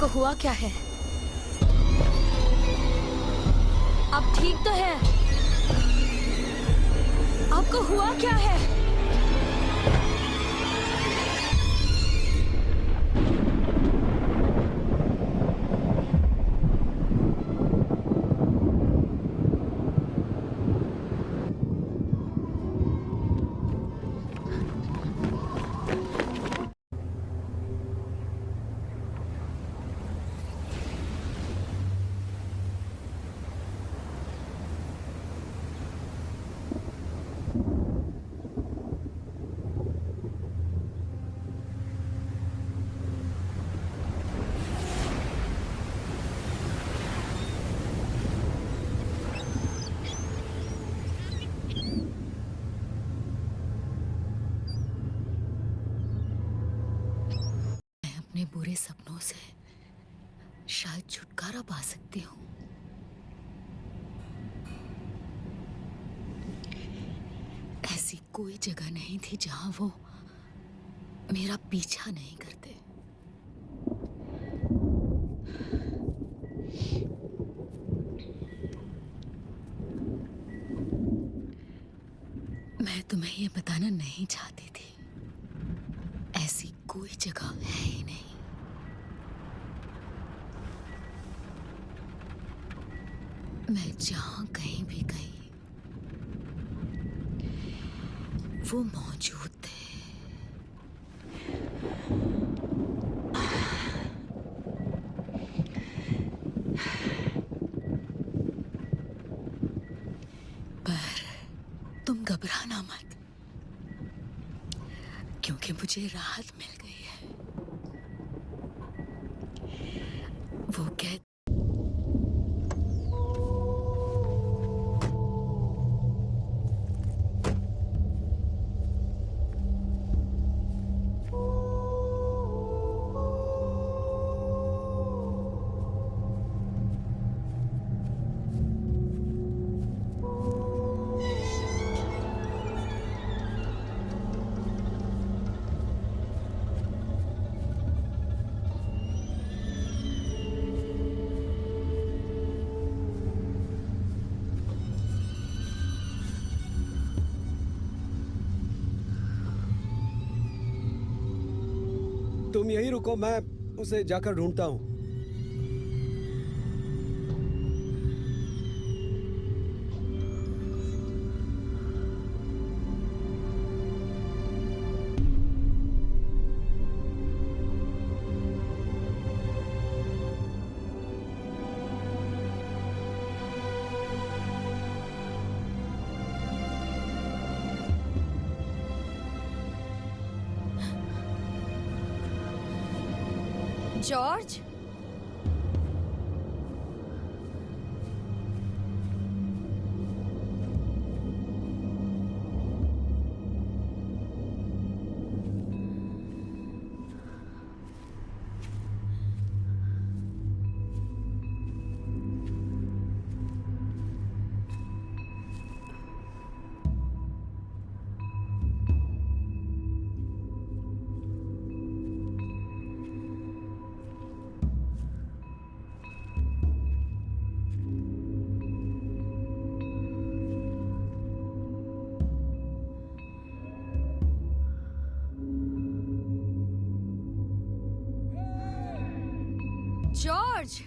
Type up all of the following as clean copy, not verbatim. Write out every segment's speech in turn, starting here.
आपको हुआ क्या है? आप ठीक तो हैं? आपको हुआ क्या है? अपने बुरे सपनों से शायद छुटकारा पा सकती हूँ। ऐसी कोई जगह नहीं थी जहां वो मेरा पीछा नहीं करते। मैं तुम्हें ये बताना नहीं चाहती थी, ऐसी कोई जगह है ही नहीं। मैं जहां कहीं भी गई, वो मौजूद थे। पर तुम घबराना मत, क्योंकि मुझे राहत मिल गई है। वो कहते तुम यहीं रुको, मैं उसे जाकर ढूंढता हूँ। जॉर्ज, जॉर्ज,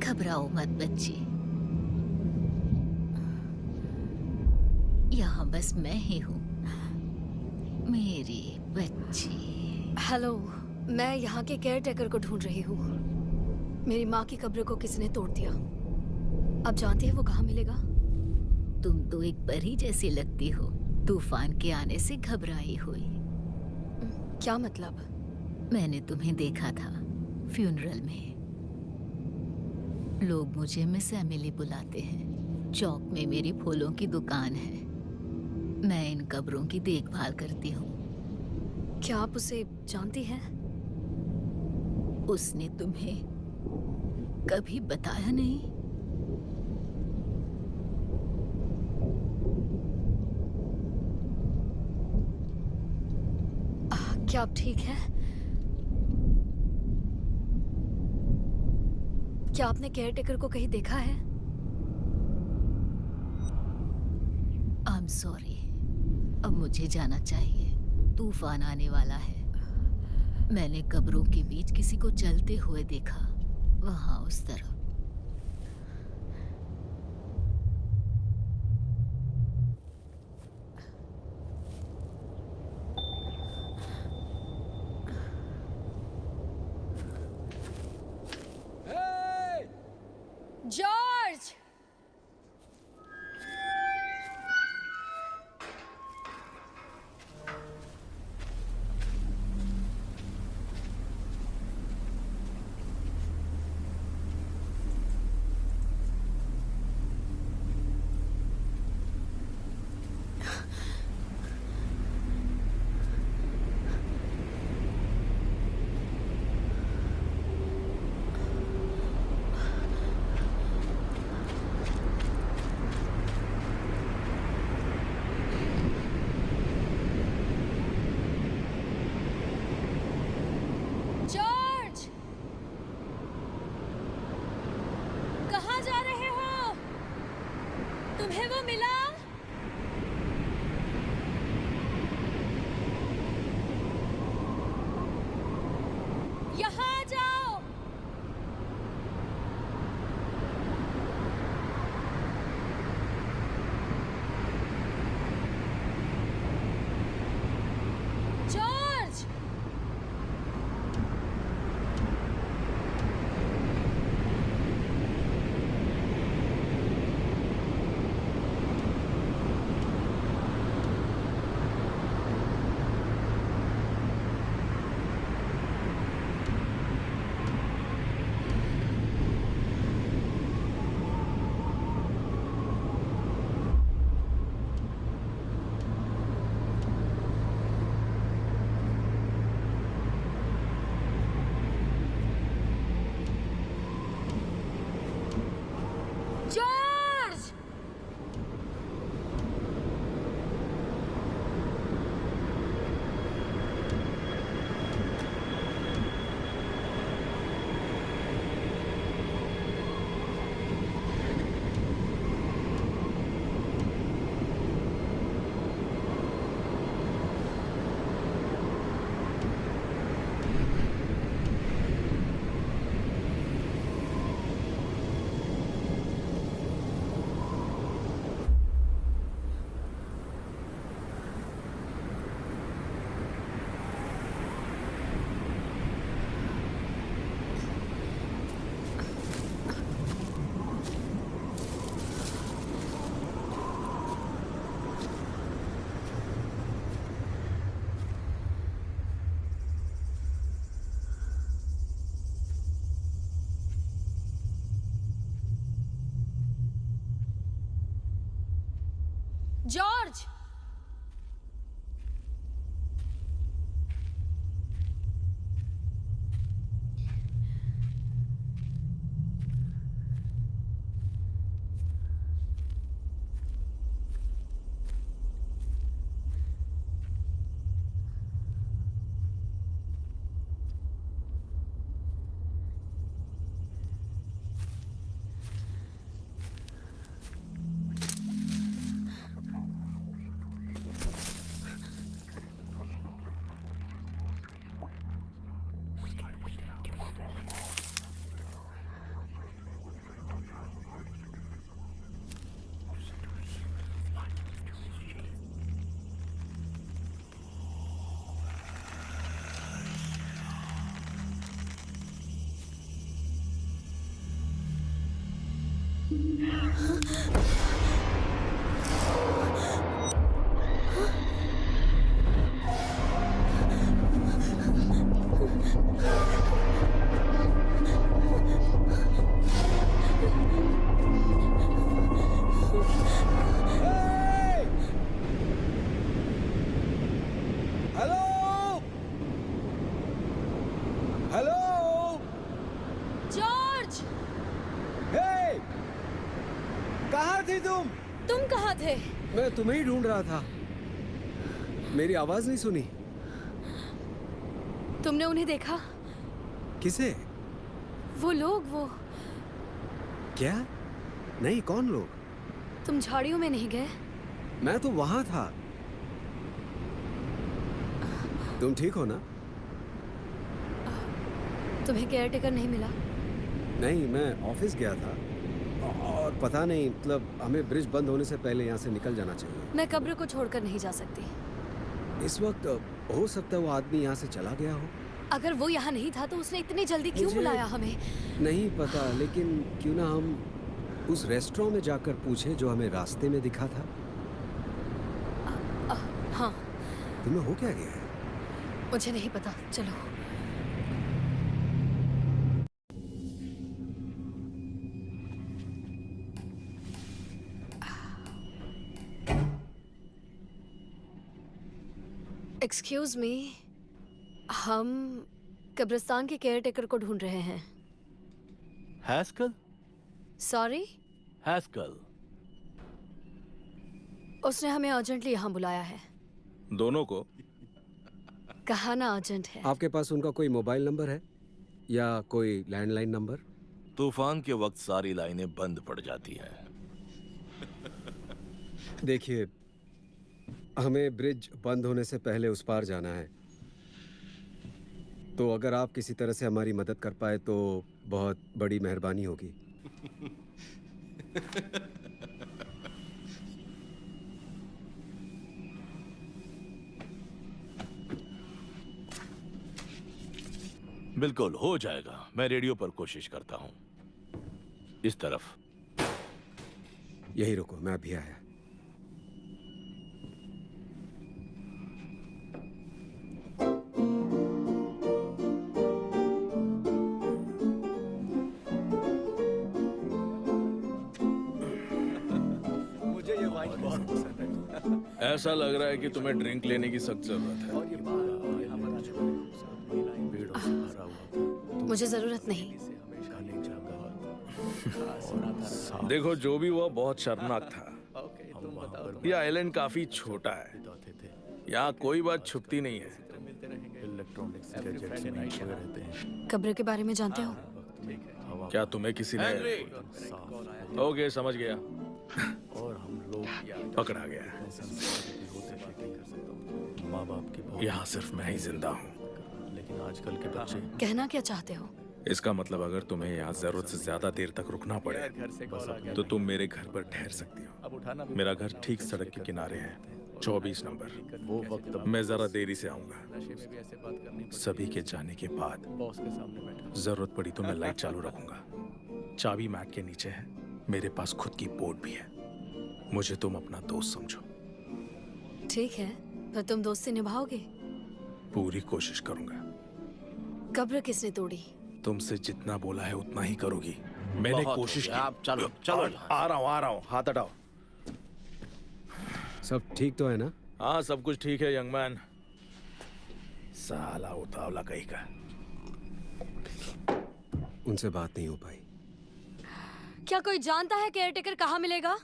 घबराओ मत बच्ची, यहाँ बस मैं ही हूँ, मेरी बच्ची। हेलो, मैं यहाँ के केयर टेकर को ढूंढ रही हूँ। मेरी माँ की कब्र को किसी ने तोड़ दिया। आप जानते हैं वो कहाँ मिलेगा? तुम तो एक परी जैसी लगती हो, तूफान के आने से घबराई हुई। क्या मतलब? मैंने तुम्हें देखा था फ्यूनरल में। लोग मुझे मिस एमिली बुलाते हैं। चौक में मेरी फूलों की दुकान है। मैं इन कब्रों की देखभाल करती हूँ। क्या आप उसे जानती हैं? उसने तुम्हें कभी बताया नहीं? क्या आप ठीक हैं? क्या आपने केयरटेकर को कहीं देखा है? आई एम सॉरी, अब मुझे जाना चाहिए। तूफान आने वाला है। मैंने कब्रों के बीच किसी को चलते हुए देखा, वहां उस तरफ। जॉर्ज! जॉर्ज! कहाँ जा रहे हो? तुम्हें वो मिला? यहाँ आ जाओ। George! George! George! Hello hello George, हे कहाँ थी तुम? तुम कहाँ थे? मैं तुम्हें ही ढूंढ रहा था। मेरी आवाज नहीं सुनी? तुमने उन्हें देखा? किसे? वो लोग, वो क्या? नहीं, कौन लोग? तुम झाड़ियों में नहीं गए? मैं तो वहां था। तुम ठीक हो ना? तुम्हें केयर टेकर नहीं मिला? नहीं, मैं ऑफिस गया था और पता नहीं, मतलब हमें ब्रिज बंद होने से पहले यहाँ से निकल जाना चाहिए। मैं कब्र को छोड़कर नहीं जा सकती। इस वक्त हो सकता है वो आदमी यहाँ से चला गया हो। अगर वो यहाँ नहीं था तो उसने इतनी जल्दी क्यों मुझे बुलाया हमें? नहीं पता, लेकिन क्यों ना हम उस रेस्टोरेंट में जाकर पूछे जो हमें रास्ते में दिखा था। हाँ, तुम्हें हो क्या गया है? मुझे नहीं पता, चलो। एक्सक्यूज मी, हम कब्रिस्तान के केयर टेकर को ढूंढ रहे हैं। हैस्कल? Sorry, Haskell. उसने हमें अर्जेंटली यहाँ बुलाया है। दोनों को? कहा ना अर्जेंट है। आपके पास उनका कोई मोबाइल नंबर है या कोई लैंडलाइन नंबर? तूफान के वक्त सारी लाइनें बंद पड़ जाती हैं। देखिए, हमें ब्रिज बंद होने से पहले उस पार जाना है, तो अगर आप किसी तरह से हमारी मदद कर पाए तो बहुत बड़ी मेहरबानी होगी। बिल्कुल हो जाएगा, मैं रेडियो पर कोशिश करता हूँ। इस तरफ। यही रुको, मैं अभी आया। मुझे ये वाइन बहुत पसंद है। ऐसा लग रहा है कि तुम्हें ड्रिंक लेने की सख्त जरूरत है। मुझे जरूरत नहीं। देखो, जो भी हुआ बहुत शर्मनाक था। यह आइलैंड काफी छोटा है, यहाँ कोई बात छुपती नहीं है। कब्र के बारे में जानते हो? क्या तुम्हें किसी ने? ओके, समझ गया। पकड़ा गया। यहाँ सिर्फ मैं ही जिंदा हूँ। लेकिन आजकल के बच्चे। कहना क्या चाहते हो? इसका मतलब अगर तुम्हें यहाँ जरूरत से ज्यादा देर तक रुकना पड़े तो तुम मेरे घर पर ठहर सकती हो। मेरा घर ठीक सड़क के किनारे है, 24 नंबर। वो वक्त मैं जरा देरी से आऊंगा। सभी के जाने के बाद जरूरत पड़ी तो मैं लाइट चालू रखूंगा। चाबी मैट के नीचे है, मेरे पास खुद की बोर्ड भी है। मुझे तुम अपना दोस्त समझो। ठीक है, पर तुम दोस्ती निभाओगे? पूरी कोशिश करूंगा। कब्र किसने तोड़ी? तुमसे जितना बोला है उतना ही करोगी। मैंने कोशिश की। आप चलो चलो। आ रहा हूँ, हाथ हटाओ। सब ठीक तो है ना? हाँ, सब कुछ ठीक है यंग मैन। साला उतावला कहीं का। उनसे बात नहीं हो पाई। क्या कोई जानता है केयरटेकर कहाँ मिलेगा?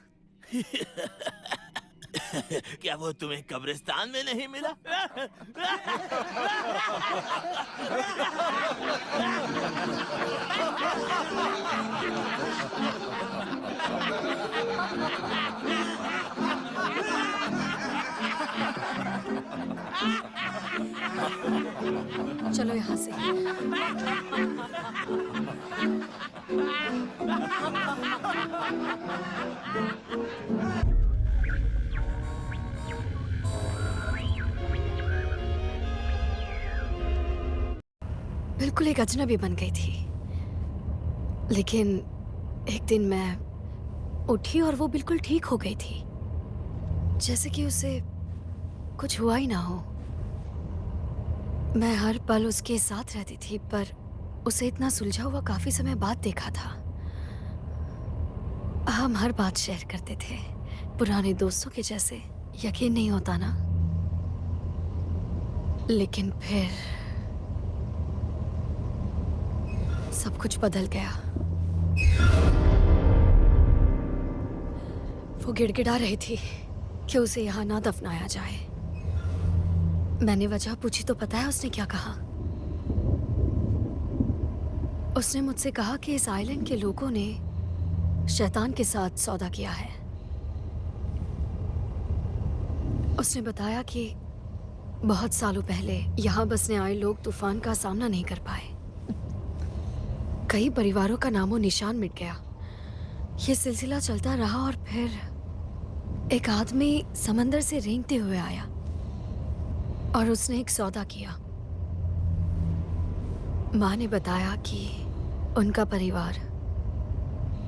क्या वो तुम्हें कब्रिस्तान में नहीं मिला? चलो यहाँ से। बिल्कुल एक अजनबी बन गई थी, लेकिन एक दिन मैं उठी और वो बिल्कुल ठीक हो गई थी, जैसे कि उसे कुछ हुआ ही ना हो। मैं हर पल उसके साथ रहती थी, पर उसे इतना सुलझा हुआ काफी समय बाद देखा था। हम हर बात शेयर करते थे, पुराने दोस्तों के जैसे। यकीन नहीं होता ना? लेकिन फिर सब कुछ बदल गया। वो गिड़गिड़ा रही थी कि उसे यहाँ ना दफनाया जाए। मैंने वजह पूछी तो पता है उसने क्या कहा? उसने मुझसे कहा कि इस आइलैंड के लोगों ने शैतान के साथ सौदा किया है। उसने बताया कि बहुत सालों पहले यहाँ बसने आए लोग तूफान का सामना नहीं कर पाए। कई परिवारों का नामो निशान मिट गया। ये सिलसिला चलता रहा और फिर एक आदमी समंदर से रेंगते हुए आया और उसने एक सौदा किया। माँ ने बताया कि उनका परिवार,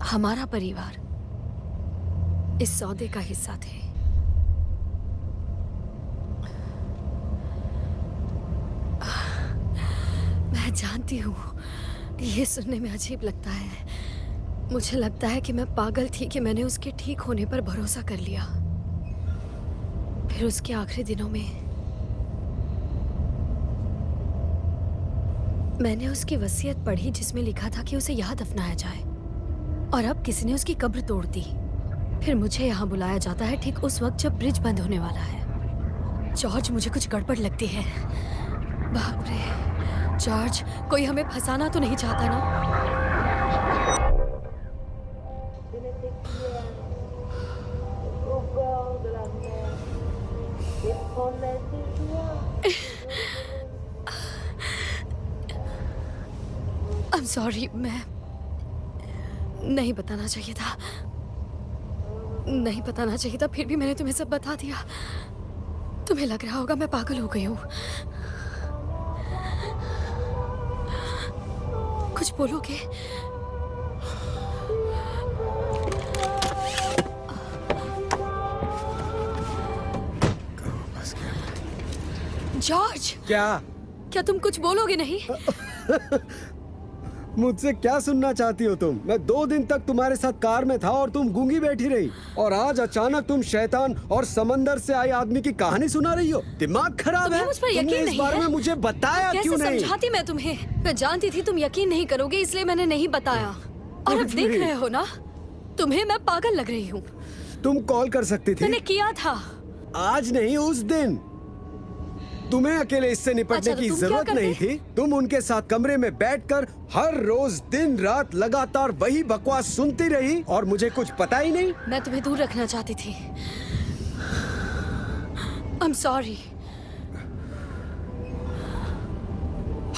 हमारा परिवार, इस सौदे का हिस्सा थे। मैं जानती हूँ ये सुनने में अजीब लगता है। मुझे लगता है कि मैं पागल थी कि मैंने उसके ठीक होने पर भरोसा कर लिया। फिर उसके आखिरी दिनों में मैंने उसकी वसीयत पढ़ी जिसमें लिखा था कि उसे यहाँ दफनाया जाए, और अब किसी ने उसकी कब्र तोड़ दी। फिर मुझे यहाँ बुलाया जाता है ठीक उस वक्त जब ब्रिज बंद होने वाला है। जॉर्ज, मुझे कुछ गड़बड़ लगती है। बाप रे जॉर्ज, कोई हमें फंसाना तो नहीं चाहता ना? I'm sorry, मैं नहीं बताना चाहिए था। नहीं बताना चाहिए था, फिर भी मैंने तुम्हें सब बता दिया। तुम्हें लग रहा होगा मैं पागल हो गई हूँ। कुछ बोलोगे? जॉर्ज, क्या तुम कुछ बोलोगे नहीं? मुझसे क्या सुनना चाहती हो तुम? मैं 2 दिन तक तुम्हारे साथ कार में था और तुम गूंगी बैठी रही, और आज अचानक तुम शैतान और समंदर से आए आदमी की कहानी सुना रही हो। दिमाग खराब है? मुझ पर यकीन तुमने इस नहीं बारे है? में मुझे बताया क्यों कैसे नहीं? समझाती मैं तुम्हें? मैं जानती थी तुम यकीन नहीं करोगे, इसलिए मैंने नहीं बताया। और अब देख रहे हो ना, तुम्हें मैं पागल लग रही हूँ। तुम कॉल कर सकती थी। मैंने किया था। आज नहीं, उस दिन। तुम्हें अकेले इससे निपटने अच्छा, तो की तुम क्या जरूरत नहीं करते? थी। तुम उनके साथ कमरे में बैठकर हर रोज दिन रात लगातार वही बकवास सुनती रही और मुझे कुछ पता ही नहीं। मैं तुम्हें दूर रखना चाहती थी। I'm sorry।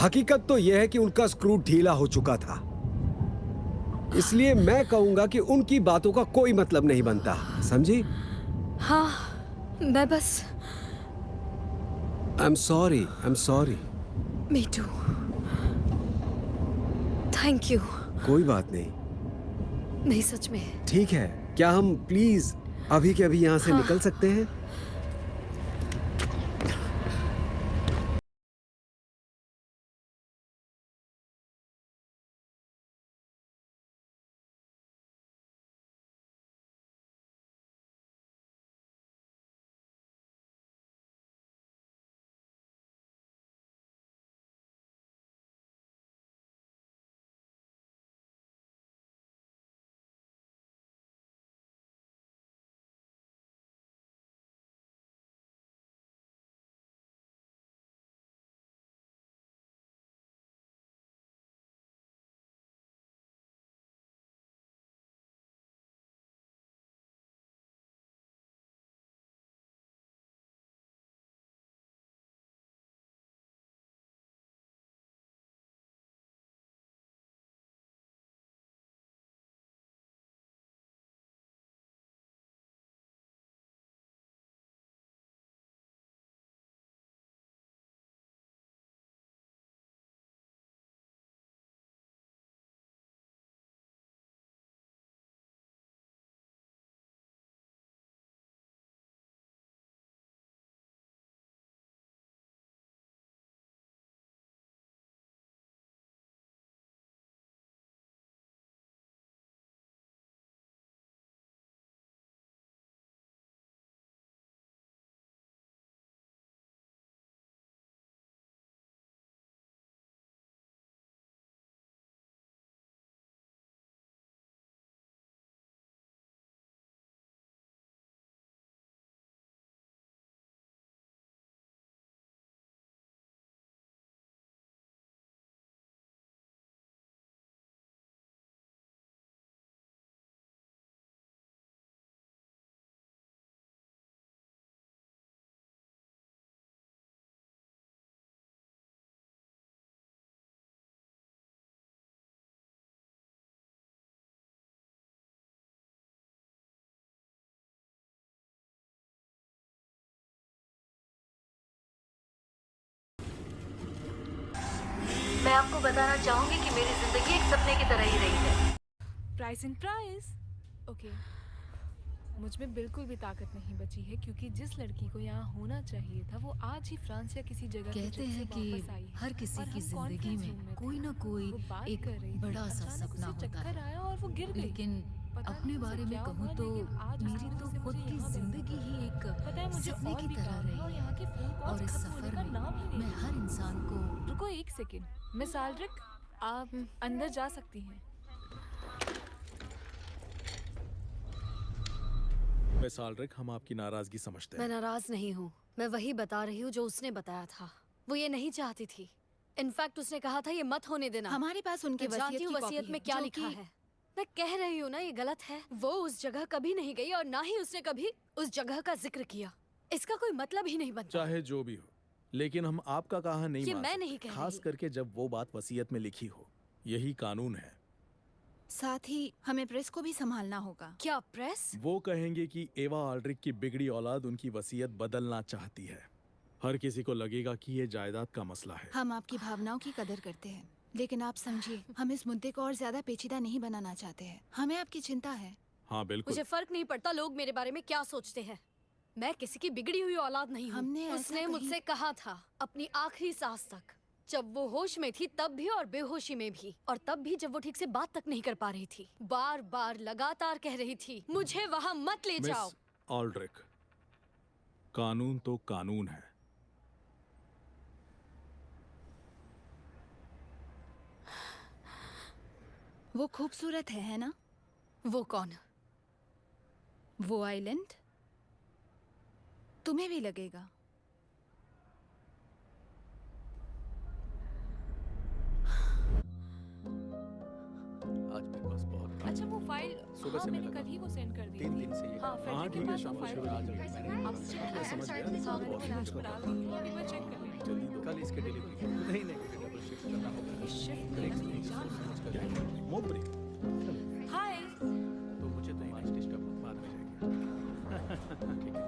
हकीकत तो यह है कि उनका स्क्रू ढीला हो चुका था, इसलिए मैं कहूंगा कि उनकी बातों का कोई मतलब नहीं बनता, समझी? हाँ, मैं बस I'm sorry। Me too। Thank you. कोई बात नहीं। नहीं, सच में। ठीक है, क्या हम प्लीज अभी के अभी यहाँ से निकल सकते हैं? मैं आपको बताना चाहूंगी कि मेरी जिंदगी एक सपने की तरह ही रही है। Price in price. ओके, मुझ में बिल्कुल भी ताकत नहीं बची है क्योंकि जिस लड़की को यहाँ होना चाहिए था वो आज ही फ्रांस या किसी जगह पे कहते जब से हैं कि वापस आई है। हर किसी और की हम जिंदगी कॉन्फ्रेंस में रूम में कोई थे। ना कोई वो बात एक कर रही थी, बड़ा सा अचानक सपना उसे होता चक्कर है। आया और वो गिर गई। लेकिन पता नहीं अपने उसे बारे में क्या कहूँ हुआ, तो लेकिन आज मेरी उसकी तो वजह से खुद मुझे की यहाँ मिलना जिंदगी ही एक पता है मुझे सपने और की भी तरह काम है और रही यहाँ है। के फोन और कॉल्स इस खत्म होने सफर का में नाम ही नहीं मैं ले हर रहे। इंसान को रुको एक सेकेंड, मिस आल्ड्रिक आप अंदर जा सकती हैं। मिस आल्ड्रिक, हम आपकी नाराजगी समझते मैं हैं। नाराज नहीं हूँ, मैं वही बता रही हूँ जो उसने बताया था। वो ये नहीं चाहती थी। इनफैक्ट उसने कहा था ये मत होने देना। हमारे पास उनकी मैं जानती वसीयत हूँ की वसीयत कॉपी में है, क्या जो लिखा कि- है। मैं कह रही हूँ ना ये गलत है। वो उस जगह कभी नहीं गई और ना ही उसने कभी उस जगह का जिक्र किया। इसका कोई मतलब ही नहीं बनता। चाहे जो भी हो, लेकिन हम आपका कहा नहीं ये मान मैं सकते, नहीं कह खास रही। करके जब वो बात वसीयत में लिखी हो। यही कानून है। साथ ही हमें प्रेस को भी संभालना होगा। क्या प्रेस? वो कहेंगे कि एवा आल्ड्रिक की बिगड़ी औलाद उनकी वसीयत बदलना चाहती है। हर किसी को लगेगा कि ये जायदाद का मसला है। हम आपकी भावनाओं की कदर करते हैं, लेकिन आप समझिए, हम इस मुद्दे को और ज्यादा पेचीदा नहीं बनाना चाहते हैं। हमें आपकी चिंता है। हाँ बिल्कुल। मुझे फर्क नहीं पड़ता लोग मेरे बारे में क्या सोचते हैं। मैं किसी की बिगड़ी हुई औलाद नहीं हूँ। हमने ऐसा उसने कहीं- मुझसे कहा था अपनी आखिरी सांस तक, जब वो होश में थी तब भी और बेहोशी में भी, और तब भी जब वो ठीक से बात तक नहीं कर पा रही थी। बार बार लगातार कह रही थी मुझे वहां मत ले जाओ। मिस आल्ड्रिक, कानून तो कानून है। वो खूबसूरत है ना? वो कौन? वो आइलैंड तुम्हें भी लगेगा। आज मेरे पास बहुत काम अच्छा वो फाइल, सुबह हाँ से मैं मैंने लगा कल ही वो सेंड कर दी 3 थी। दिन से ये हाँ काम- फ्रेडरिक के ठीक है, पास वो शाम को फाइल शुरू आ आ गई जाएगी। है। आप चेक समझ गया। हाँ मैंने फ्लैश को डाल दी, एक बार चेक कर लेना। जल्दी दो। कल इसके डिलीवरी नहीं नहीं डबल शिफ्ट करना होगा। ये शिफ्ट में नहीं जान। Mock break. हाय, तो मुझे तो आज डिस्टर्ब मत बाद में जाएगी। ठीक है।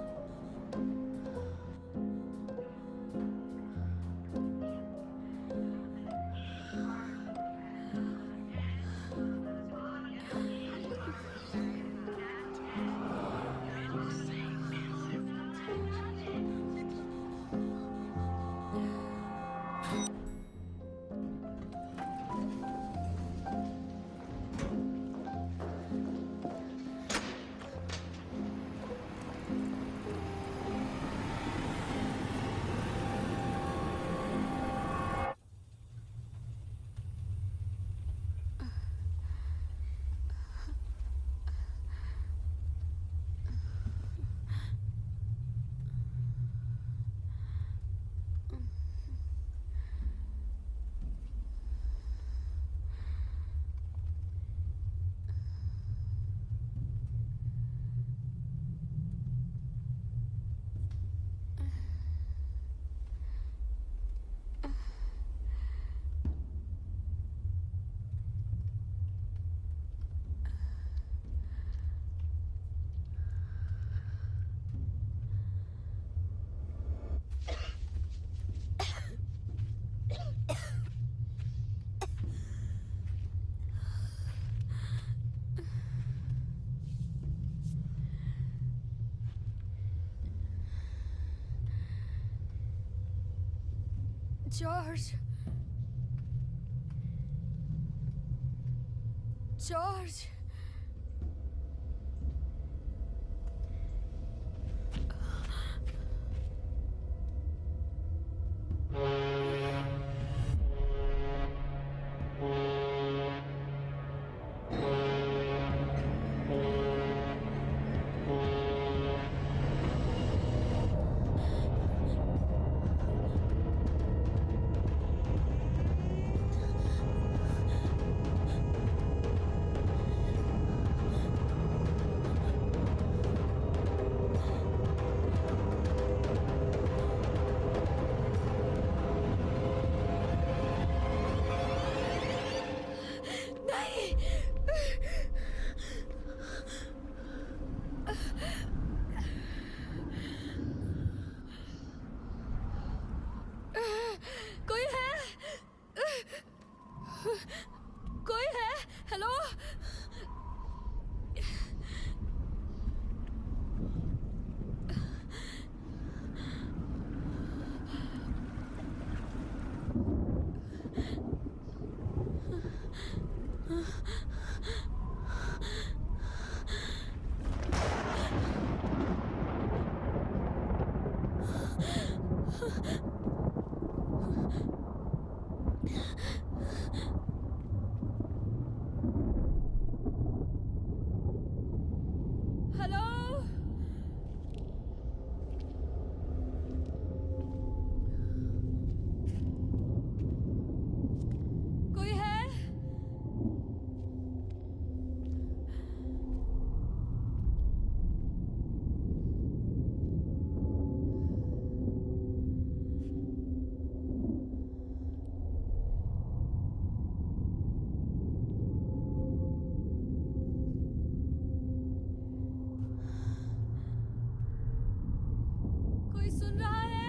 जॉर्ज, जॉर्ज, कोई है? कोई है? हेलो? हेलो? कोई है? कोई सुन रहा है?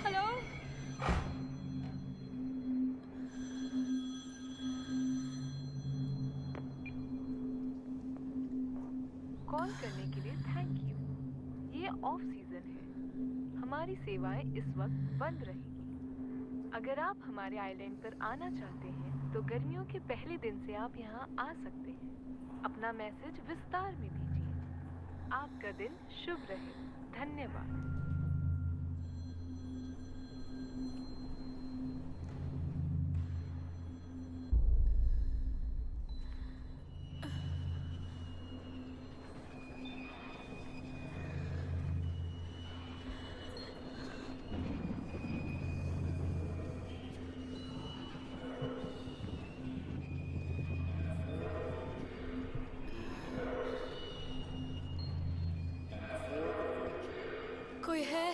हेलो? कॉल करने के लिए थैंक यू। ये ऑफ सीजन है, हमारी सेवाएं इस वक्त बंद रहेंगी। अगर आप हमारे आइलैंड पर आना चाहते हैं तो गर्मियों के पहले दिन से आप यहाँ आ सकते हैं। अपना मैसेज विस्तार में दीजिए। आपका दिन शुभ रहे। धन्यवाद। कोई है?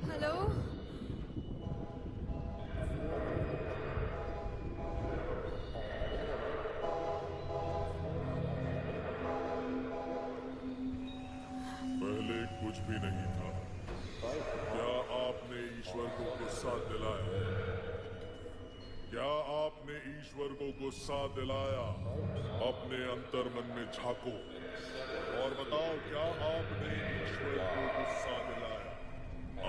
हेलो? पहले कुछ भी नहीं था। क्या आपने ईश्वर को गुस्सा दिलाया? क्या आपने ईश्वर को गुस्सा दिलाया? अपने अंतर मन में झांको और बताओ, क्या आपने ईश्वर को गुस्सा दिलाया?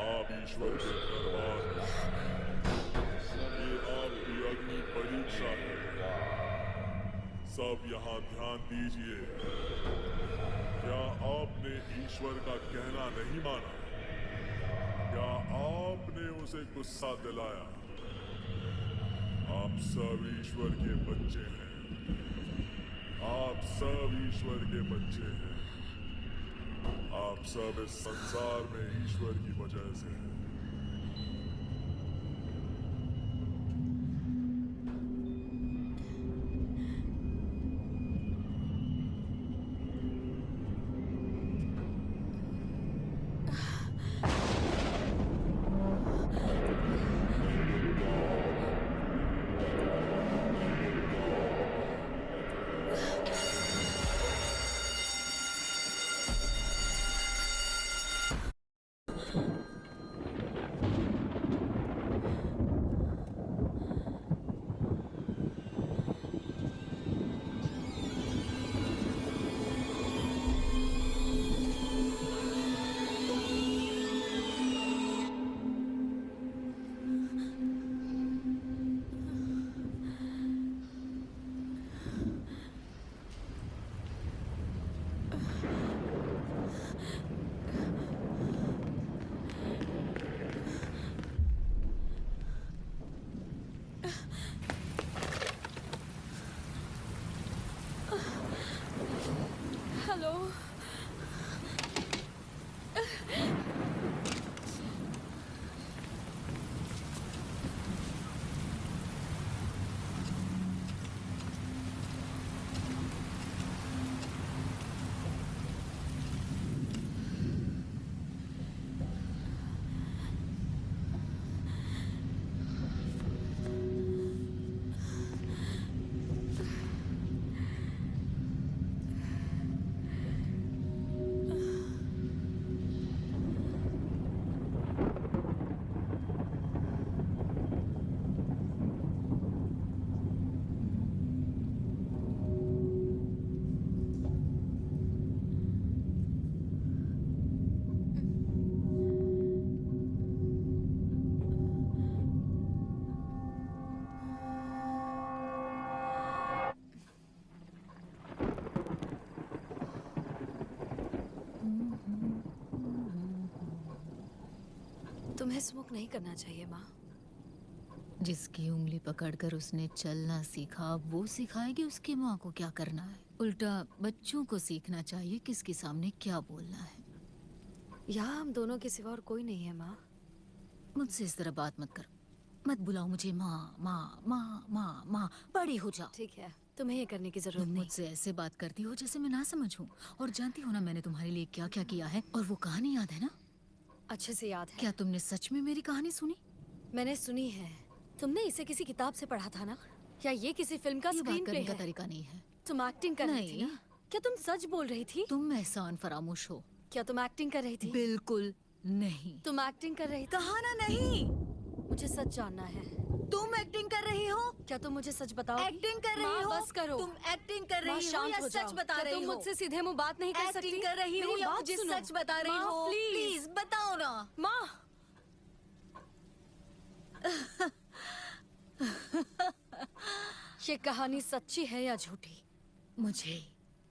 आप ईश्वर के दरबार में, ये आपकी अग्नि परीक्षा है। सब यहाँ ध्यान दीजिए। क्या आपने ईश्वर का कहना नहीं माना? क्या आपने उसे गुस्सा दिलाया? आप सब ईश्वर के बच्चे हैं। आप सब ईश्वर के बच्चे हैं। आप सब इस संसार में ईश्वर की वजह से हैं। तुम्हें स्मोक नहीं करना चाहिए माँ। जिसकी उंगली पकड़कर उसने चलना सीखा, वो सिखाएगी उसकी माँ को क्या करना है। उल्टा बच्चों को सीखना चाहिए किसके सामने क्या बोलना है। यहाँ हम दोनों के सिवा और कोई नहीं है माँ। मुझसे इस तरह बात मत करो। मत बुलाओ मुझे माँ माँ माँ माँ माँ। बड़ी हो जाओ। ठीक है, तुम्हें ये करने की जरूरत तुम नहीं। मुझसे ऐसे बात करती हो जैसे मैं ना समझ हूँ। और जानती हो ना मैंने तुम्हारे लिए क्या क्या किया है। और वो कहानी याद है ना? अच्छे से याद है। क्या तुमने सच में मेरी कहानी सुनी? मैंने सुनी है। तुमने इसे किसी किताब से पढ़ा था ना? या ये किसी फिल्म का ये बात स्क्रीन प्ले करने का है? तरीका नहीं है। तुम एक्टिंग कर रही थी नहीं। ना? क्या तुम सच बोल रही थी? तुम एहसान फरामोश हो। क्या तुम एक्टिंग कर रही थी? बिल्कुल नहीं। तुम एक्टिंग कर रही थी? कहा ना नहीं। मुझे सच जानना है। तुम एक्टिंग कर रही हो? क्या तुम मुझे सच बताओ? एक्टिंग कर रही हो? बस करो। तुम एक्टिंग कर माँ, रही हो शांत या हो जाओ। सच बता क्या रही हो? तुम मुझसे सीधे मुंह बात नहीं कर सकती? एक्टिंग कर रही हो मेरी या बात मुझे सुनो। सच बता रही माँ, हो? प्लीज। प्लीज बताओ ना। माँ। ये कहानी सच्ची है या झूठी? मुझे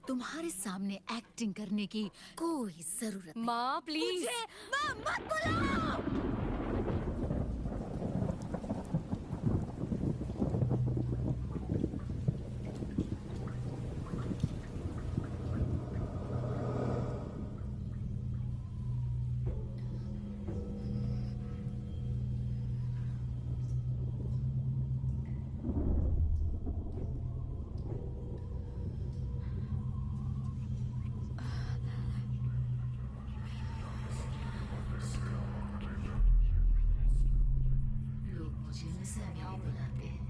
तुम्हारे सामने एक्टिंग करने की कोई जरूरत नहीं। माँ प्लीज। मुझे माँ मत बुलाओ। लोग मुझे मिसामिया बुलाते हैं।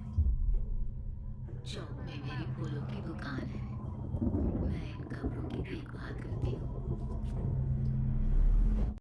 चौक में मेरी फूलों की दुकान है। मैं इन कब्रों की देखभाल करती हूँ।